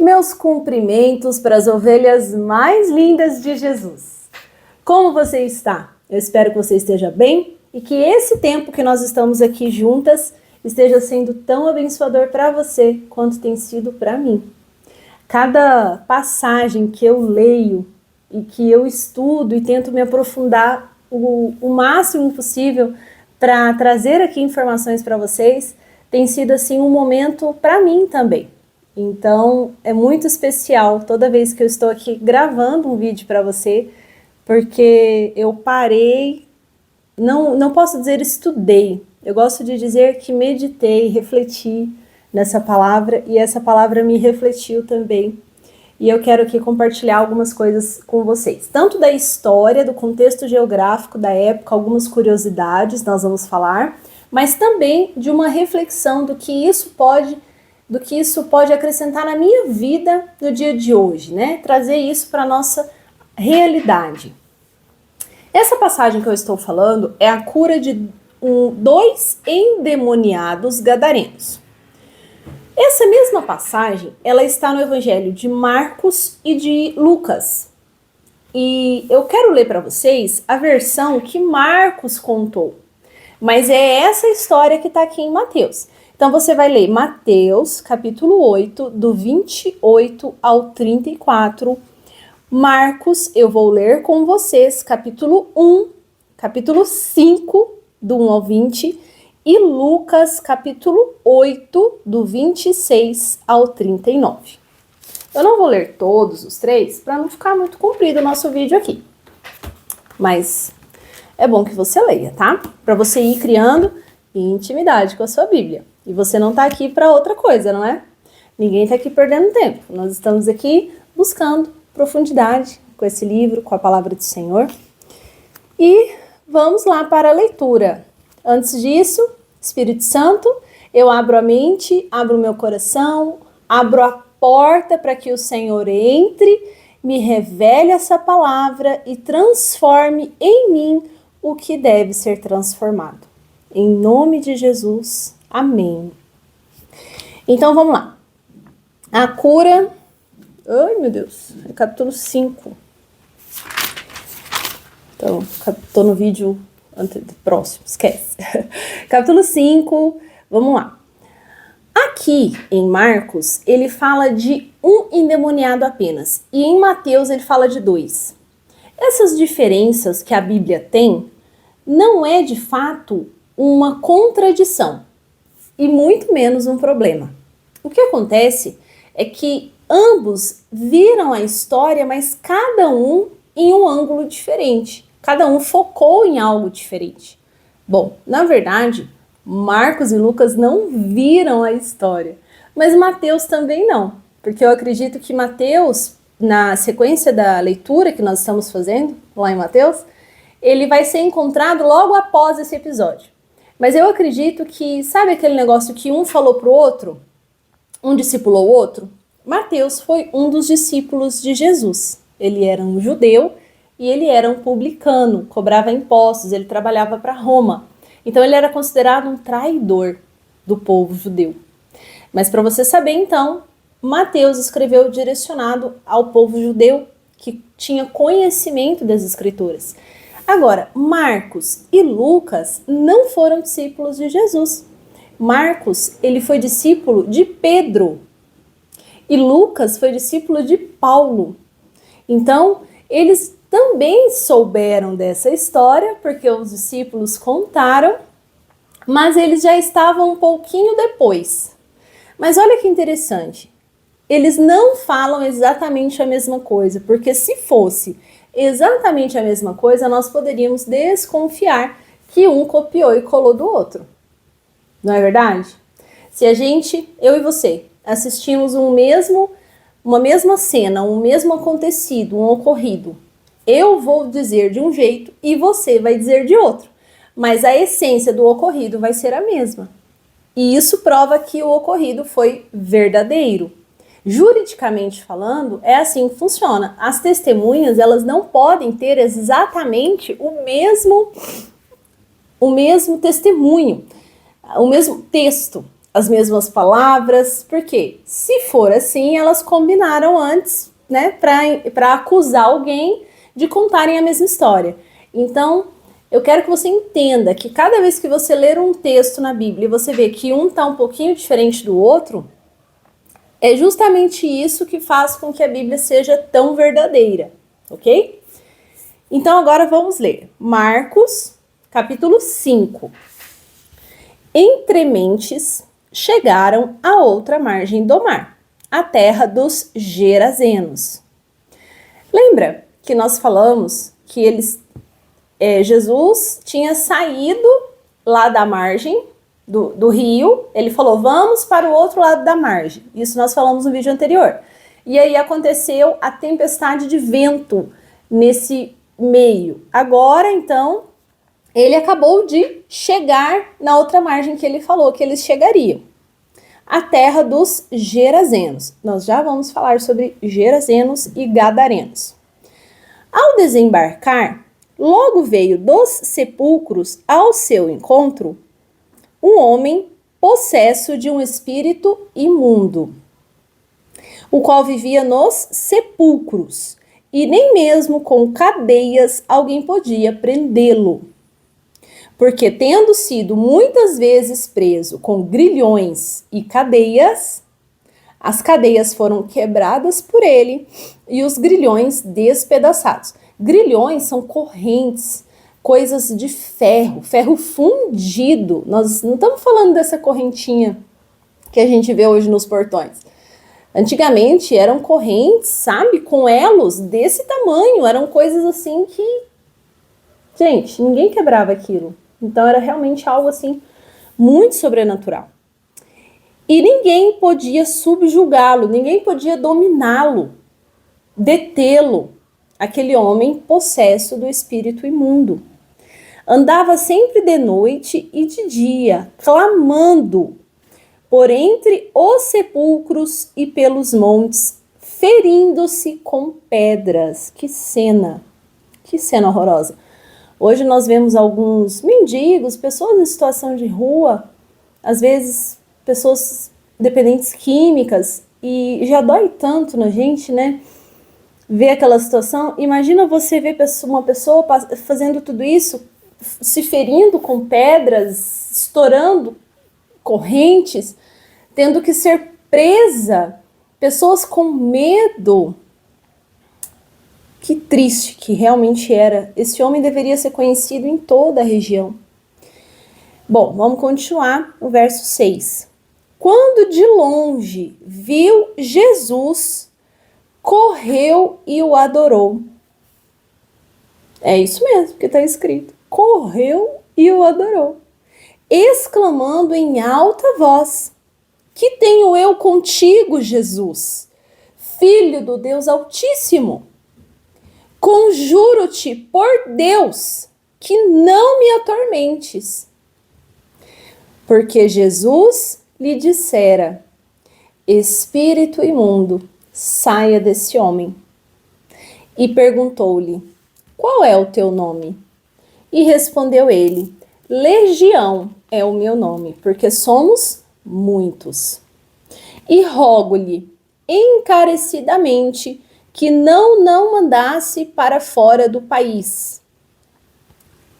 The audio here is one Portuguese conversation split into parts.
Meus cumprimentos para as ovelhas mais lindas de Jesus. Como você está? Eu espero que você esteja bem e que esse tempo que nós estamos aqui juntas esteja sendo tão abençoador para você quanto tem sido para mim. Cada passagem que eu leio e que eu estudo e tento me aprofundar o máximo possível para trazer aqui informações para vocês, tem sido assim um momento para mim também. Então é muito especial toda vez que eu estou aqui gravando um vídeo para você, porque eu parei, não posso dizer estudei, eu gosto de dizer que meditei, refleti nessa palavra e essa palavra me refletiu também. E eu quero aqui compartilhar algumas coisas com vocês, tanto da história, do contexto geográfico da época, algumas curiosidades nós vamos falar, mas também de uma reflexão do que isso pode acrescentar na minha vida no dia de hoje, né? Trazer isso para a nossa realidade. Essa passagem que eu estou falando é a cura de dois endemoniados gadarenos. Essa mesma passagem, ela está no Evangelho de Marcos e de Lucas. E eu quero ler para vocês a versão que Marcos contou. Mas é essa história que está aqui em Mateus. Então você vai ler Mateus, capítulo 8, do 28 ao 34. Marcos, eu vou ler com vocês, capítulo 1, capítulo 5, do 1 ao 20. E Lucas, capítulo 8, do 26 ao 39. Eu não vou ler todos os três, para não ficar muito comprido o nosso vídeo aqui. Mas é bom que você leia, tá? Para você ir criando intimidade com a sua Bíblia. E você não tá aqui para outra coisa, não é? Ninguém tá aqui perdendo tempo. Nós estamos aqui buscando profundidade com esse livro, com a palavra do Senhor. E vamos lá para a leitura. Antes disso, Espírito Santo, eu abro a mente, abro o meu coração, abro a porta para que o Senhor entre, me revele essa palavra e transforme em mim o que deve ser transformado. Em nome de Jesus, amém. Então vamos lá. A cura... Ai, meu Deus, é capítulo 5. Então, estou no vídeo próximo, esquece. Capítulo 5, vamos lá. Aqui em Marcos, ele fala de um endemoniado apenas. E em Mateus, ele fala de 2. Essas diferenças que a Bíblia tem não é de fato uma contradição e muito menos um problema. O que acontece é que ambos viram a história, mas cada um em um ângulo diferente. Cada um focou em algo diferente. Bom, na verdade, Marcos e Lucas não viram a história, mas Mateus também não, porque eu acredito que Mateus, na sequência da leitura que nós estamos fazendo lá em Mateus, ele vai ser encontrado logo após esse episódio. Mas eu acredito que, sabe aquele negócio que um falou para o outro? Um discipulou o outro? Mateus foi um dos discípulos de Jesus. Ele era um judeu e ele era um publicano, cobrava impostos, ele trabalhava para Roma. Então ele era considerado um traidor do povo judeu. Mas para você saber então, Mateus escreveu direcionado ao povo judeu que tinha conhecimento das escrituras. Agora, Marcos e Lucas não foram discípulos de Jesus. Marcos, ele foi discípulo de Pedro. E Lucas foi discípulo de Paulo. Então, eles também souberam dessa história, porque os discípulos contaram, mas eles já estavam um pouquinho depois. Mas olha que interessante, eles não falam exatamente a mesma coisa, porque se fosse exatamente a mesma coisa, nós poderíamos desconfiar que um copiou e colou do outro. Não é verdade? Se a gente, eu e você, assistimos uma mesma cena, um mesmo acontecido, um ocorrido, eu vou dizer de um jeito e você vai dizer de outro, mas a essência do ocorrido vai ser a mesma. E isso prova que o ocorrido foi verdadeiro. Juridicamente falando, é assim que funciona. As testemunhas, elas não podem ter exatamente o mesmo testemunho, o mesmo texto. as mesmas palavras, porque se for assim, elas combinaram antes, né, para acusar alguém de contarem a mesma história. Então, eu quero que você entenda que cada vez que você ler um texto na Bíblia e você vê que um está um pouquinho diferente do outro, é justamente isso que faz com que a Bíblia seja tão verdadeira, ok? Então agora vamos ler Marcos, capítulo 5. Entre mentes chegaram à outra margem do mar, a terra dos Gerazenos. Lembra que nós falamos que Jesus tinha saído lá da margem do rio, ele falou, vamos para o outro lado da margem. Isso nós falamos no vídeo anterior. E aí aconteceu a tempestade de vento nesse meio. Agora, então, ele acabou de chegar na outra margem que ele falou que eles chegariam. A terra dos Gerazenos. Nós já vamos falar sobre Gerazenos e Gadarenos. Ao desembarcar, logo veio dos sepulcros ao seu encontro um homem possesso de um espírito imundo, o qual vivia nos sepulcros, e nem mesmo com cadeias alguém podia prendê-lo. Porque, tendo sido muitas vezes preso com grilhões e cadeias, as cadeias foram quebradas por ele e os grilhões despedaçados. Grilhões são correntes, coisas de ferro, ferro fundido. Nós não estamos falando dessa correntinha que a gente vê hoje nos portões. Antigamente eram correntes, sabe, com elos desse tamanho. Eram coisas assim que, gente, ninguém quebrava aquilo. Então era realmente algo assim muito sobrenatural. E ninguém podia subjugá-lo, ninguém podia dominá-lo, detê-lo, aquele homem possesso do espírito imundo. Andava sempre de noite e de dia, clamando por entre os sepulcros e pelos montes, ferindo-se com pedras. Que cena horrorosa. Hoje nós vemos alguns mendigos, pessoas em situação de rua, às vezes pessoas dependentes químicas, e já dói tanto na gente, né? Ver aquela situação. Imagina você ver uma pessoa fazendo tudo isso, se ferindo com pedras, estourando correntes, tendo que ser presa, pessoas com medo. Que triste que realmente era. Esse homem deveria ser conhecido em toda a região. Bom, vamos continuar no verso 6. Quando de longe viu Jesus, correu e o adorou. É isso mesmo que está escrito. Correu e o adorou, exclamando em alta voz: que tenho eu contigo, Jesus, Filho do Deus Altíssimo? Conjuro-te por Deus que não me atormentes. Porque Jesus lhe dissera: espírito imundo, saia desse homem. E perguntou-lhe: qual é o teu nome? E respondeu ele: Legião é o meu nome, porque somos muitos. E rogo-lhe encarecidamente que não mandasse para fora do país.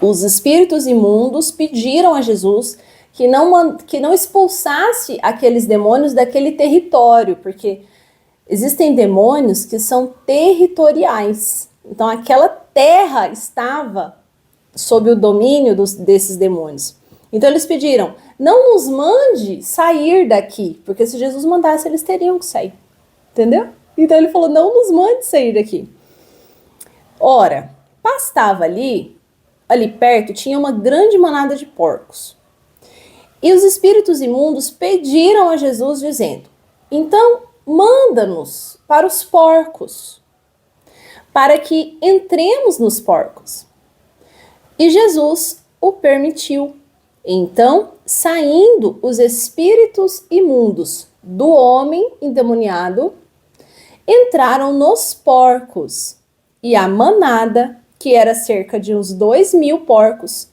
Os espíritos imundos pediram a Jesus que não expulsasse aqueles demônios daquele território, porque existem demônios que são territoriais. Então aquela terra estava sob o domínio desses demônios. Então eles pediram: não nos mande sair daqui, porque se Jesus mandasse, eles teriam que sair. Entendeu? Então ele falou: não nos mande sair daqui. Ora, pastava ali perto, tinha uma grande manada de porcos. E os espíritos imundos pediram a Jesus, dizendo: então, manda-nos para os porcos, para que entremos nos porcos. E Jesus o permitiu. Então, saindo os espíritos imundos do homem endemoniado, entraram nos porcos, e a manada, que era cerca de uns 2.000 porcos,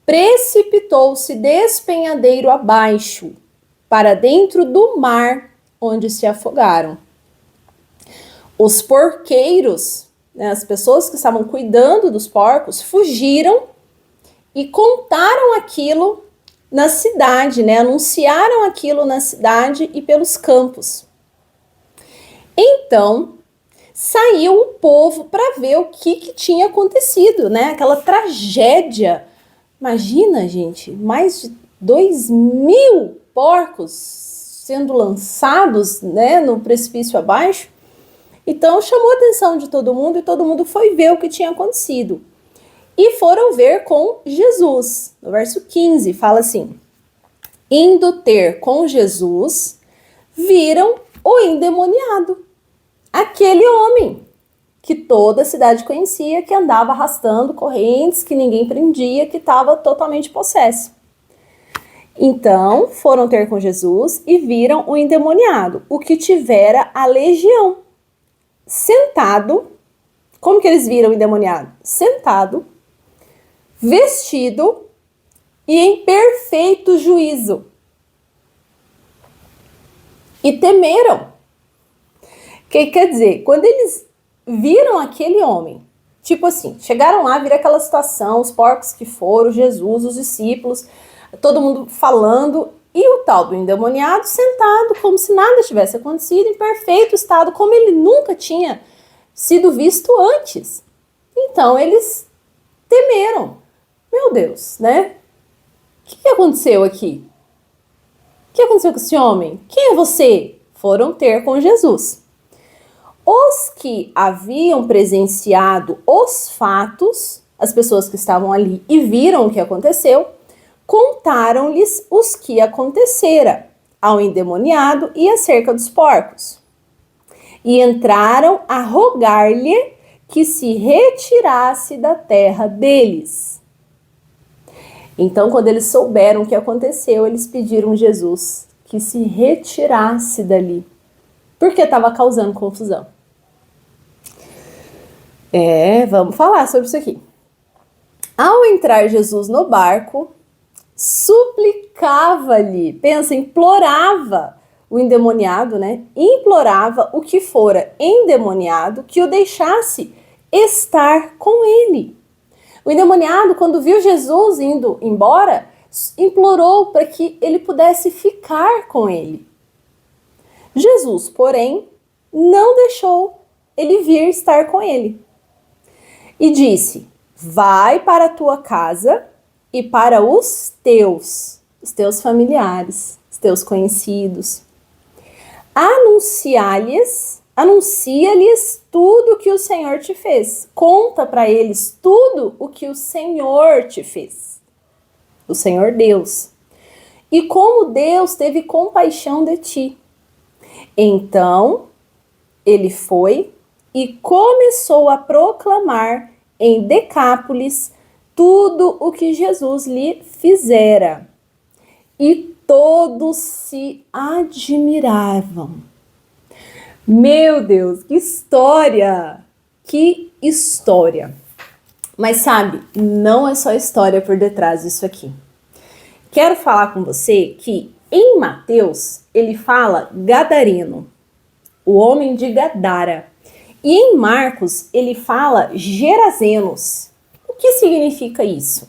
precipitou-se despenhadeiro abaixo, para dentro do mar, onde se afogaram. Os porqueiros, né, as pessoas que estavam cuidando dos porcos, fugiram e contaram aquilo na cidade, né? Anunciaram aquilo na cidade e pelos campos. Então, saiu o povo para ver o que tinha acontecido, né? Aquela tragédia. Imagina, gente, mais de 2.000 porcos sendo lançados, né, no precipício abaixo. Então, chamou a atenção de todo mundo e todo mundo foi ver o que tinha acontecido. E foram ver com Jesus. No verso 15, fala assim: indo ter com Jesus, viram o endemoniado, aquele homem que toda a cidade conhecia, que andava arrastando correntes, que ninguém prendia, que estava totalmente possesso. Então, foram ter com Jesus e viram o endemoniado, o que tivera a legião, sentado. Como que eles viram o endemoniado? Sentado, vestido e em perfeito juízo. E temeram. O que quer dizer? Quando eles viram aquele homem, tipo assim, chegaram lá, viram aquela situação, os porcos que foram, Jesus, os discípulos, todo mundo falando, e o tal do endemoniado sentado, como se nada tivesse acontecido, em perfeito estado, como ele nunca tinha sido visto antes. Então eles temeram. Meu Deus, né? O que aconteceu aqui? O que aconteceu com esse homem? Quem é você? Foram ter com Jesus. Os que haviam presenciado os fatos, as pessoas que estavam ali e viram o que aconteceu, contaram-lhes os que acontecera ao endemoniado e acerca dos porcos. E entraram a rogar-lhe que se retirasse da terra deles. Então, quando eles souberam o que aconteceu, eles pediram a Jesus que se retirasse dali, porque estava causando confusão. Vamos falar sobre isso aqui. Ao entrar Jesus no barco, suplicava-lhe, pensa, implorava o endemoniado, né? Implorava o que fora endemoniado que o deixasse estar com ele. O endemoniado, quando viu Jesus indo embora, implorou para que ele pudesse ficar com ele. Jesus, porém, não deixou ele vir estar com ele. E disse: vai para a tua casa e para os teus familiares, os teus conhecidos. Anuncia-lhes tudo o que o Senhor te fez. Conta para eles tudo o que o Senhor te fez. O Senhor Deus. E como Deus teve compaixão de ti. Então, ele foi e começou a proclamar em Decápolis tudo o que Jesus lhe fizera. E todos se admiravam. Meu Deus, que história! Que história! Mas sabe, não é só história por detrás disso aqui. Quero falar com você que em Mateus ele fala gadareno, o homem de Gadara. E em Marcos ele fala gerazenos. O que significa isso?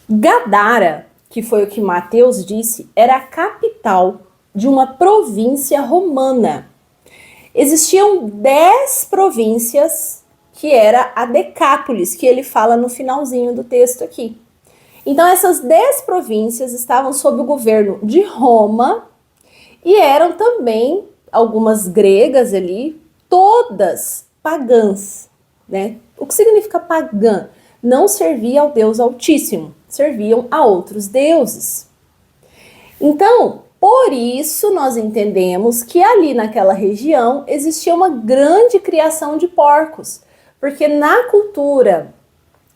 Gadara, que foi o que Mateus disse, era a capital de uma província romana. Existiam 10 províncias, que era a Decápolis, que ele fala no finalzinho do texto aqui. Então essas 10 províncias estavam sob o governo de Roma e eram também algumas gregas ali, todas pagãs, né? O que significa pagã? Não servia ao Deus Altíssimo, serviam a outros deuses. Então, por isso nós entendemos que ali naquela região existia uma grande criação de porcos, porque na cultura,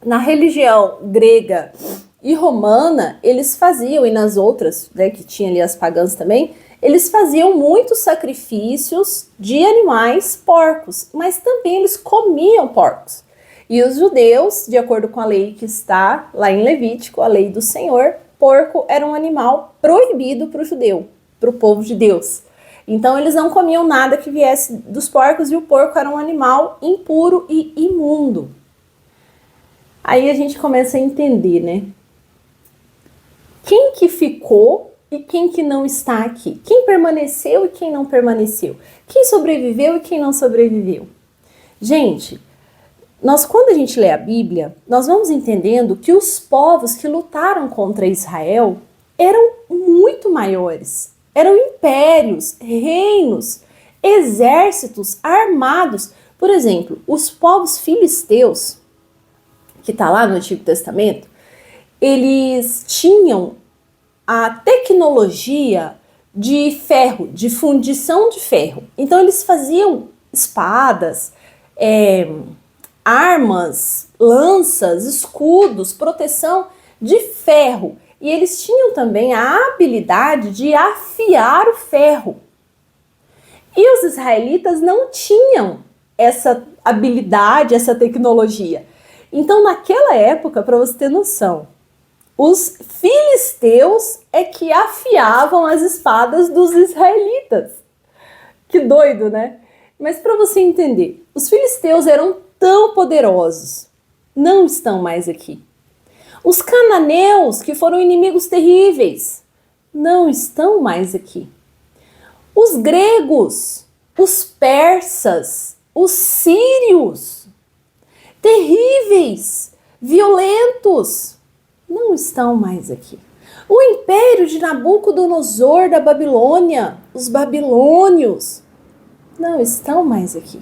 na religião grega e romana, eles faziam, e nas outras, né, que tinha ali as pagãs também, eles faziam muitos sacrifícios de animais porcos, mas também eles comiam porcos. E os judeus, de acordo com a lei que está lá em Levítico, a lei do Senhor, porco era um animal proibido para o judeu, para o povo de Deus. Então eles não comiam nada que viesse dos porcos e o porco era um animal impuro e imundo. Aí a gente começa a entender, né? Quem que ficou e quem que não está aqui? Quem permaneceu e quem não permaneceu? Quem sobreviveu e quem não sobreviveu? Gente, quando a gente lê a Bíblia, nós vamos entendendo que os povos que lutaram contra Israel eram muito maiores. Eram impérios, reinos, exércitos armados. Por exemplo, os povos filisteus, que está lá no Antigo Testamento, eles tinham a tecnologia de ferro, de fundição de ferro. Então eles faziam espadas, armas, lanças, escudos, proteção de ferro. E eles tinham também a habilidade de afiar o ferro. E os israelitas não tinham essa habilidade, essa tecnologia. Então, naquela época, para você ter noção, os filisteus é que afiavam as espadas dos israelitas. Que doido, né? Mas para você entender, os filisteus eram tão poderosos, não estão mais aqui. Os cananeus, que foram inimigos terríveis, não estão mais aqui. Os gregos, os persas, os sírios, terríveis, violentos, não estão mais aqui. O império de Nabucodonosor da Babilônia, os babilônios, não estão mais aqui.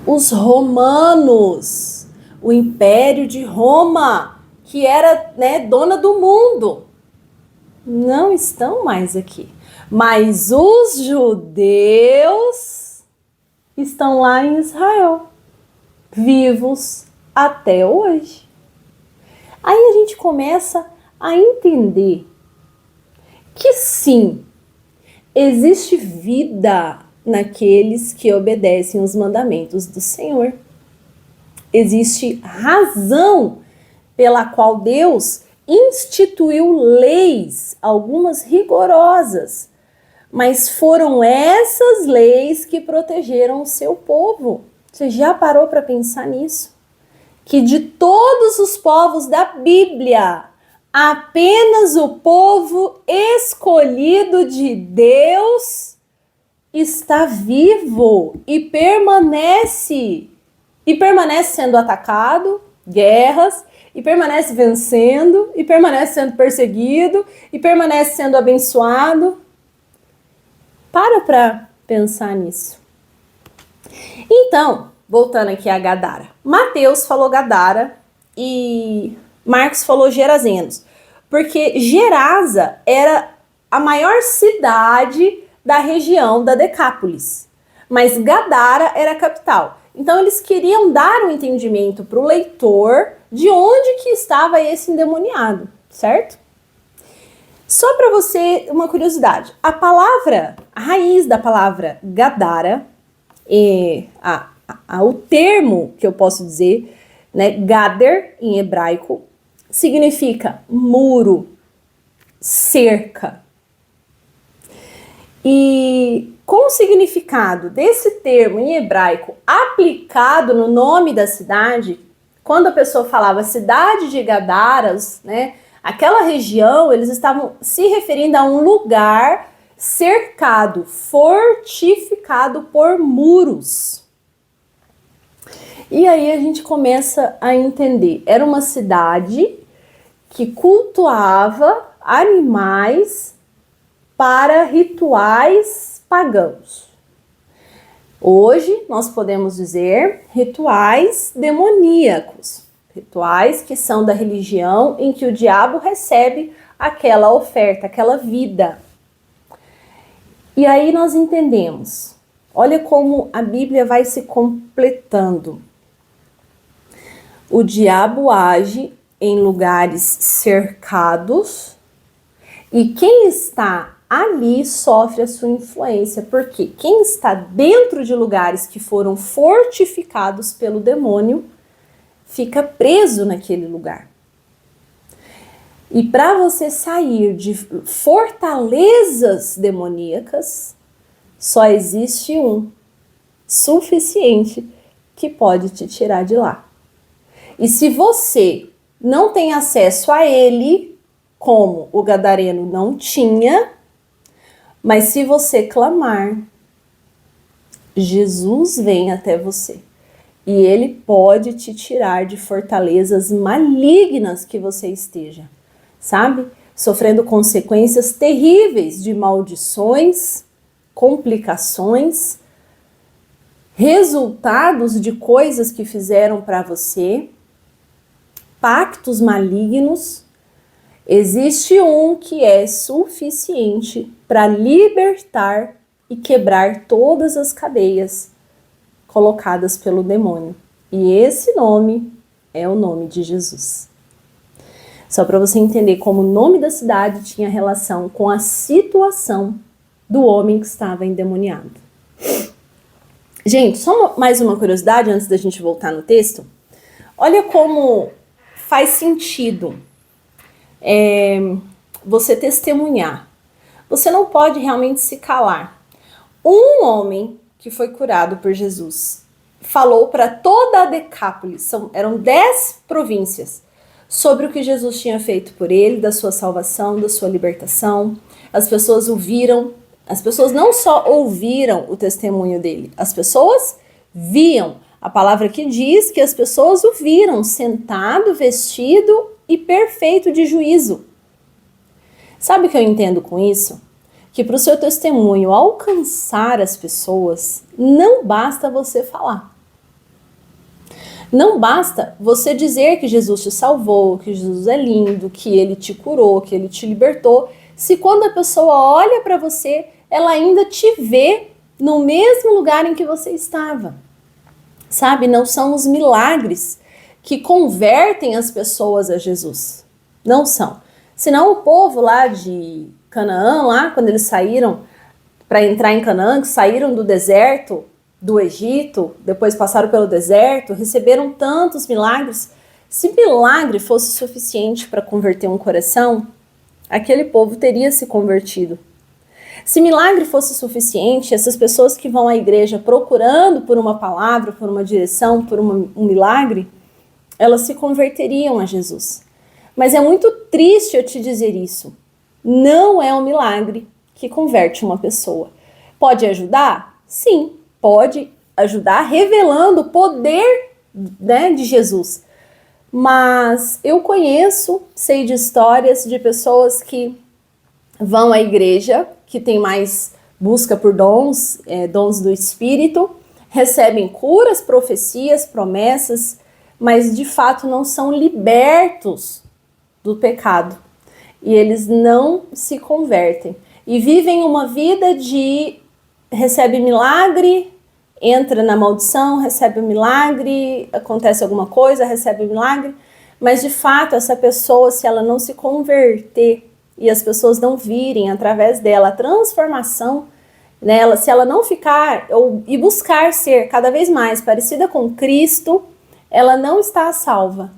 Os romanos, o império de Roma, que era, dona do mundo, não estão mais aqui. Mas os judeus estão lá em Israel, vivos até hoje. Aí a gente começa a entender que sim, existe vida naqueles que obedecem os mandamentos do Senhor. Existe razão pela qual Deus instituiu leis, algumas rigorosas, mas foram essas leis que protegeram o seu povo. Você já parou para pensar nisso? Que de todos os povos da Bíblia, apenas o povo escolhido de Deus está vivo e permanece sendo atacado, guerras, e permanece vencendo, e permanece sendo perseguido, e permanece sendo abençoado. Para pensar nisso. Então, voltando aqui a Gadara. Mateus falou Gadara e Marcos falou Gerazenos, porque Gerasa era a maior cidade da região da Decápolis, mas Gadara era a capital. Então eles queriam dar um entendimento para o leitor de onde que estava esse endemoniado, certo? Só para você, uma curiosidade, a raiz da palavra Gadara, o termo que eu posso dizer, Gader, em hebraico, significa muro, cerca. E com o significado desse termo em hebraico aplicado no nome da cidade, quando a pessoa falava cidade de Gadaras, aquela região, eles estavam se referindo a um lugar cercado, fortificado por muros. E aí a gente começa a entender, era uma cidade que cultuava animais para rituais pagãos. Hoje nós podemos dizer rituais demoníacos, rituais que são da religião em que o diabo recebe aquela oferta, aquela vida. E aí nós entendemos, olha como a Bíblia vai se completando. O diabo age em lugares cercados e quem está ali sofre a sua influência, porque quem está dentro de lugares que foram fortificados pelo demônio fica preso naquele lugar. E para você sair de fortalezas demoníacas, só existe um suficiente que pode te tirar de lá. E se você não tem acesso a ele, como o gadareno não tinha, mas se você clamar, Jesus vem até você. E ele pode te tirar de fortalezas malignas que você esteja, sabe? Sofrendo consequências terríveis de maldições, complicações, resultados de coisas que fizeram para você, pactos malignos. Existe um que é suficiente para libertar e quebrar todas as cadeias colocadas pelo demônio. E esse nome é o nome de Jesus. Só para você entender como o nome da cidade tinha relação com a situação do homem que estava endemoniado. Gente, só mais uma curiosidade antes da gente voltar no texto. Olha como faz sentido você testemunhar. Você não pode realmente se calar. Um homem que foi curado por Jesus falou para toda a Decápolis, eram 10 províncias, sobre o que Jesus tinha feito por ele, da sua salvação, da sua libertação. As pessoas ouviram, as pessoas não só ouviram o testemunho dele, as pessoas viam. A palavra que diz que as pessoas o viram sentado, vestido e perfeito de juízo. Sabe o que eu entendo com isso? Que para o seu testemunho alcançar as pessoas, não basta você falar. Não basta você dizer que Jesus te salvou, que Jesus é lindo, que ele te curou, que ele te libertou, se quando a pessoa olha para você, ela ainda te vê no mesmo lugar em que você estava. Sabe, não são os milagres que convertem as pessoas a Jesus. Não são. Senão o povo lá de Canaã, lá quando eles saíram para entrar em Canaã, que saíram do deserto, do Egito, depois passaram pelo deserto, receberam tantos milagres. Se milagre fosse suficiente para converter um coração, aquele povo teria se convertido. Se milagre fosse suficiente, essas pessoas que vão à igreja procurando por uma palavra, por uma direção, por um milagre, elas se converteriam a Jesus. Mas é muito triste eu te dizer isso. Não é um milagre que converte uma pessoa. Pode ajudar? Sim, pode ajudar revelando o poder, né, de Jesus. Mas eu conheço, sei de histórias de pessoas que vão à igreja, que tem mais busca por dons, dons do Espírito, recebem curas, profecias, promessas, mas de fato não são libertos do pecado. E eles não se convertem. E vivem uma vida de recebe milagre, entra na maldição, recebe um milagre, acontece alguma coisa, recebe um milagre. Mas de fato essa pessoa, se ela não se converter e as pessoas não virem através dela a transformação nela, se ela não ficar e buscar ser cada vez mais parecida com Cristo, ela não está salva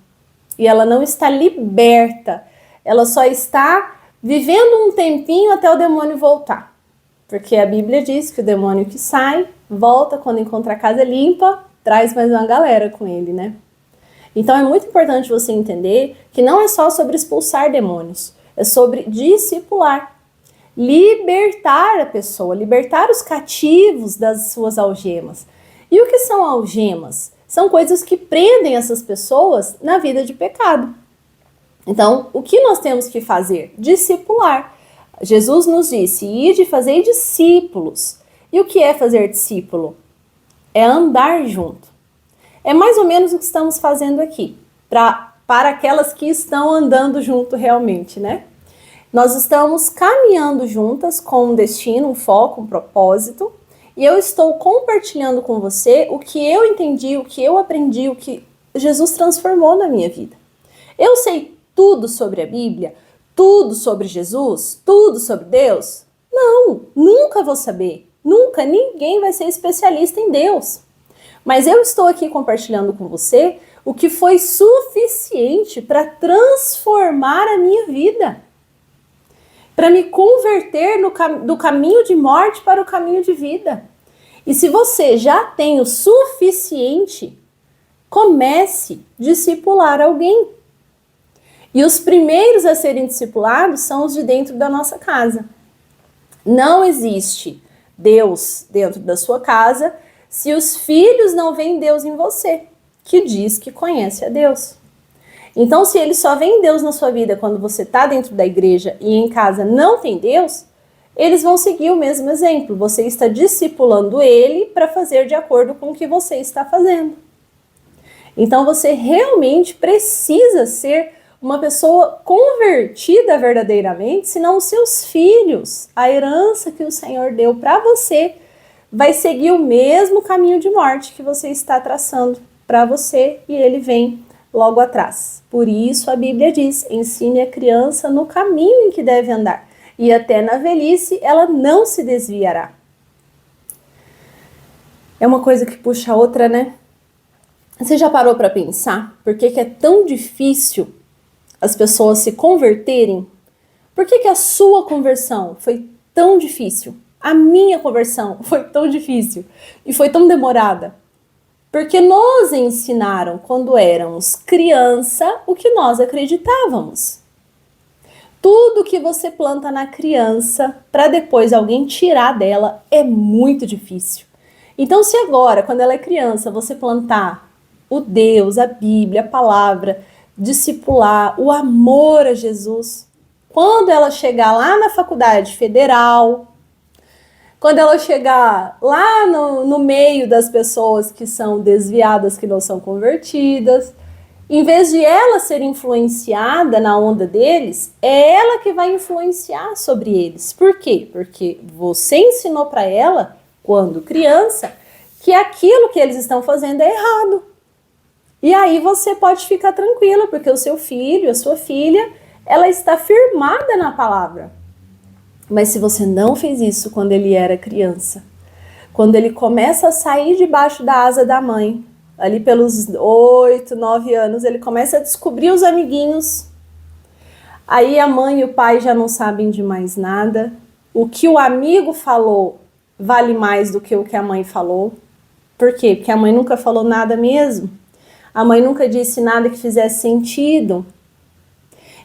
e ela não está liberta. Ela só está vivendo um tempinho até o demônio voltar. Porque a Bíblia diz que o demônio que sai, volta quando encontra a casa limpa, traz mais uma galera com ele, né? Então é muito importante você entender que não é só sobre expulsar demônios, é sobre discipular, libertar a pessoa, libertar os cativos das suas algemas. E o que são algemas? São coisas que prendem essas pessoas na vida de pecado. Então, o que nós temos que fazer? Discipular. Jesus nos disse, ide fazer discípulos. E o que é fazer discípulo? É andar junto. É mais ou menos o que estamos fazendo aqui, para aquelas que estão andando junto realmente, né? Nós estamos caminhando juntas com um destino, um foco, um propósito, e eu estou compartilhando com você o que eu entendi, o que eu aprendi, o que Jesus transformou na minha vida. Eu sei tudo sobre a Bíblia, tudo sobre Jesus, tudo sobre Deus? Não, nunca vou saber. Nunca, ninguém vai ser especialista em Deus. Mas eu estou aqui compartilhando com você o que foi suficiente para transformar a minha vida, para me converter do caminho de morte para o caminho de vida. E se você já tem o suficiente, comece a discipular alguém. E os primeiros a serem discipulados são os de dentro da nossa casa. Não existe Deus dentro da sua casa se os filhos não veem Deus em você, que diz que conhece a Deus. Então, se ele só vê Deus na sua vida quando você está dentro da igreja e em casa não tem Deus, eles vão seguir o mesmo exemplo. Você está discipulando ele para fazer de acordo com o que você está fazendo. Então, você realmente precisa ser uma pessoa convertida verdadeiramente, senão os seus filhos, a herança que o Senhor deu para você, vai seguir o mesmo caminho de morte que você está traçando para você e ele vem logo atrás. Por isso a Bíblia diz, ensine a criança no caminho em que deve andar e até na velhice ela não se desviará. É uma coisa que puxa a outra, né? Você já parou para pensar por que é tão difícil as pessoas se converterem? Por que a sua conversão foi tão difícil? A minha conversão foi tão difícil e foi tão demorada? Porque nos ensinaram, quando éramos criança, o que nós acreditávamos. Tudo que você planta na criança, para depois alguém tirar dela, é muito difícil. Então, se agora, quando ela é criança, você plantar o Deus, a Bíblia, a palavra, discipular, o amor a Jesus, quando ela chegar lá na faculdade federal, quando ela chegar lá no meio das pessoas que são desviadas, que não são convertidas, em vez de ela ser influenciada na onda deles, é ela que vai influenciar sobre eles. Por quê? Porque você ensinou para ela, quando criança, que aquilo que eles estão fazendo é errado. E aí você pode ficar tranquila, porque o seu filho, a sua filha, ela está firmada na palavra. Mas se você não fez isso quando ele era criança, quando ele começa a sair debaixo da asa da mãe, ali pelos 8, 9 anos, ele começa a descobrir os amiguinhos. Aí a mãe e o pai já não sabem de mais nada. O que o amigo falou vale mais do que o que a mãe falou. Por quê? Porque a mãe nunca falou nada mesmo. A mãe nunca disse nada que fizesse sentido.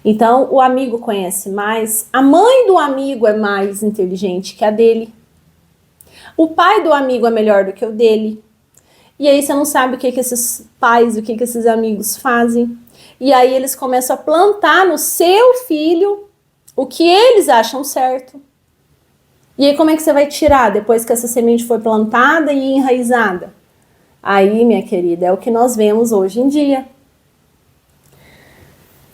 Então, o amigo conhece mais, a mãe do amigo é mais inteligente que a dele, o pai do amigo é melhor do que o dele, e aí você não sabe o que esses pais, o que esses amigos fazem, e aí eles começam a plantar no seu filho o que eles acham certo. E aí como é que você vai tirar depois que essa semente foi plantada e enraizada? Aí, minha querida, é o que nós vemos hoje em dia.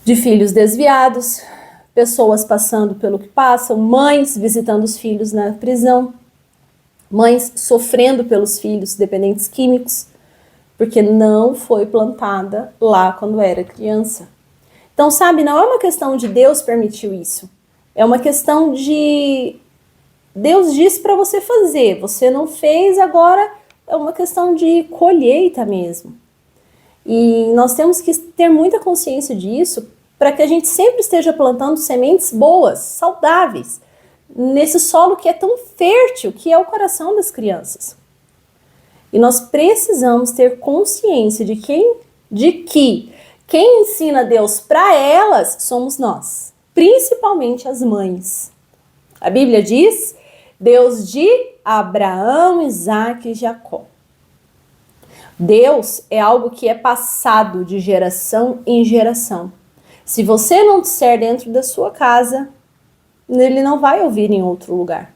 De filhos desviados, pessoas passando pelo que passam, mães visitando os filhos na prisão, mães sofrendo pelos filhos dependentes químicos, porque não foi plantada lá quando era criança. Então, sabe, não é uma questão de Deus permitiu isso, é uma questão de Deus disse para você fazer, você não fez, agora é uma questão de colheita mesmo. E nós temos que ter muita consciência disso para que a gente sempre esteja plantando sementes boas, saudáveis, nesse solo que é tão fértil, que é o coração das crianças. E nós precisamos ter consciência de que quem ensina Deus para elas somos nós, principalmente as mães. A Bíblia diz, Deus de Abraão, Isaque e Jacó. Deus é algo que é passado de geração em geração. Se você não disser dentro da sua casa, ele não vai ouvir em outro lugar.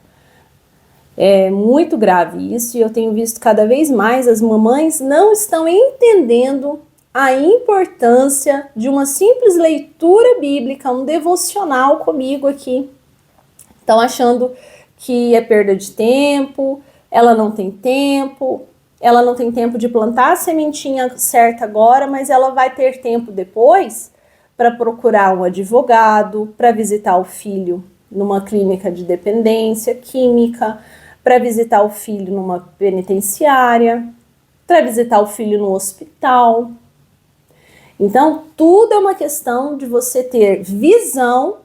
É muito grave isso e eu tenho visto cada vez mais as mamães não estão entendendo a importância de uma simples leitura bíblica, um devocional comigo aqui. Estão achando que é perda de tempo, ela não tem tempo de plantar a sementinha certa agora, mas ela vai ter tempo depois para procurar um advogado, para visitar o filho numa clínica de dependência química, para visitar o filho numa penitenciária, para visitar o filho no hospital. Então, tudo é uma questão de você ter visão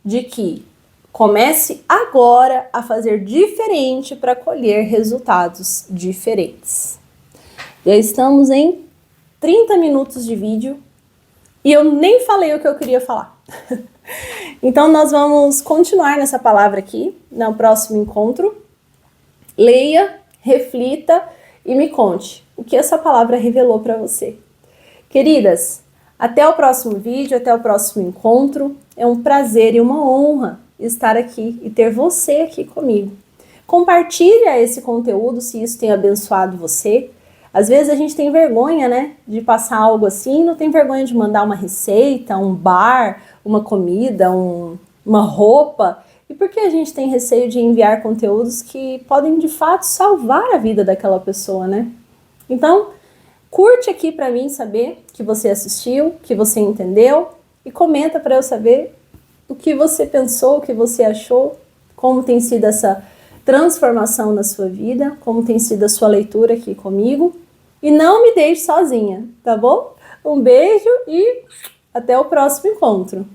de que comece agora a fazer diferente para colher resultados diferentes. Já estamos em 30 minutos de vídeo e eu nem falei o que eu queria falar. Então, nós vamos continuar nessa palavra aqui, no próximo encontro. Leia, reflita e me conte o que essa palavra revelou para você. Queridas, até o próximo vídeo, até o próximo encontro. É um prazer e uma honra estar aqui e ter você aqui comigo. Compartilha esse conteúdo se isso tem abençoado você. Às vezes a gente tem vergonha, né, de passar algo assim, não tem vergonha de mandar uma receita, um bar, uma comida, uma roupa. E por que a gente tem receio de enviar conteúdos que podem de fato salvar a vida daquela pessoa, né? Então, curte aqui para mim saber que você assistiu, que você entendeu e comenta para eu saber o que você pensou, o que você achou, como tem sido essa transformação na sua vida, como tem sido a sua leitura aqui comigo. E não me deixe sozinha, tá bom? Um beijo e até o próximo encontro.